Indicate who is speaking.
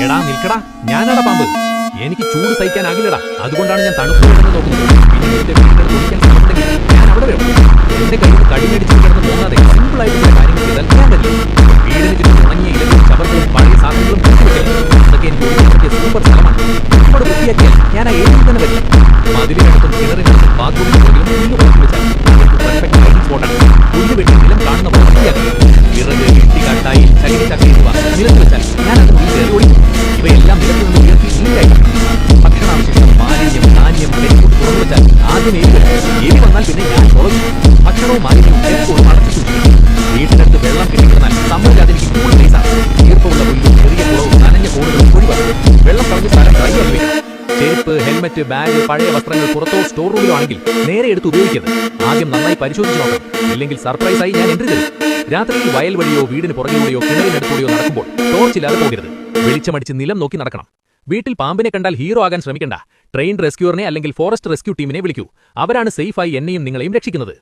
Speaker 1: എടാ നിൽക്കടാ, ഞാനാടാ പാമ്പ്. എനിക്ക് ചൂട് സഹിക്കാനാകില്ലടാ. അതുകൊണ്ടാണ് ഞാൻ തണുപ്പ് നോക്കുന്നത്. പിന്നെ എന്റെ വീടിന്റെ കുടിക്കാൻ ശ്രമിക്കുന്നെങ്കിൽ ഞാൻ അവിടെ വരും. എന്റെ കയ്യിൽ കടിമേടിച്ച് കിടന്ന് തോന്നാതെ സിമ്പിൾ ആയിട്ട് ചില കാര്യങ്ങൾ ചെയ്താൽ ഞാൻ വരില്ല. വീടിന് ചുറ്റും ഉണങ്ങിയ ഇലകളും ചവറുകളും പഴയ സാധനങ്ങളും അതൊക്കെ എനിക്ക് സൂപ്പർ സ്ഥലമാണ്. ഇവിടെ വൃത്തിയാക്കിയാൽ ഞാൻ ആ ഏരിയയിൽ തന്നെ വരില്ല. മതിലിനടുത്തും കിണറിനടുത്തും ബാത്റൂമിന് പുറകിലും പുല്ല് വളർത്തി വെച്ചാൽ അതൊരു പെർഫെക്റ്റ് ഹൈഡിംഗ് സ്പോട്ടാണ്. പുല്ല് വെട്ടി നിലം കാണുന്ന പോലെ വൃത്തിയാക്കി വിറക് ഇട്ടിക്കാട്ടായി ചകിരി ചക്ക എന്നിവ നിലത്ത് വെച്ചാൽ ഞാൻ അത് ഉള്ളിൽ കയറി ഓടിക്കും. ഇവയെല്ലാം നിലത്ത് നിന്ന് ഉയർത്തി നീറ്റായി ഭക്ഷണാവശിഷ്ടം മാലിന്യം ധാന്യം ടെലിഫോൺ തുറന്നു വെച്ചാൽ ആദ്യം എലി വന്നാൽ പിന്നെ ഞാൻ തുറന്നു. ഭക്ഷണവും മാലിന്യവും എപ്പോഴും അടച്ചു സൂക്ഷിക്കും. വീട്ടിനടുത്ത് വെള്ളം കെട്ടിക്കിടന്നാൽ സമ്മതിക്കാതെ എനിക്ക് കൂടുതൽ പ്ലേസാണ്. ഈർപ്പമുള്ള പുല്ലും ചെറിയ കുളവും നനഞ്ഞ കോണുകളും ഒഴിവാക്കും. വെള്ളം കളഞ്ഞ് സ്ഥലം ഡ്രൈ ആയി വരും. ചെരുപ്പ് ഹെൽമറ്റ് ബാഗ് പഴയ വസ്ത്രങ്ങൾ പുറത്തോ സ്റ്റോർ റൂമിലോ ആണെങ്കിൽ നേരെ എടുത്ത് ഉപയോഗിക്കരുത്. ആദ്യം നന്നായി പരിശോധിച്ച് നോക്കണം. ഇല്ലെങ്കിൽ സർപ്രൈസായി ഞാൻ എൻട്രി തരും. രാത്രിയിൽ വയൽ വഴിയോ വീടിന് പുറകിലൂടെയോ കിണറിനടുത്തൂടെയോ നടക്കുമ്പോൾ ടോർച്ചില്ലാതെ പോകരുത്. വെളിച്ചമടിച്ച് നിലം നോക്കി നടക്കണം. വീട്ടിൽ പാമ്പിനെ കണ്ടാൽ ഹീറോ ആകാൻ ശ്രമിക്കണ്ട. ട്രെയിൻ റെസ്ക്യൂറിനെ അല്ലെങ്കിൽ ഫോറസ്റ്റ് റെസ്ക്യൂ ടീമിനെ വിളിക്കൂ. അവരാണ് സേഫായി എന്നെയും നിങ്ങളെയും രക്ഷിക്കുന്നത്.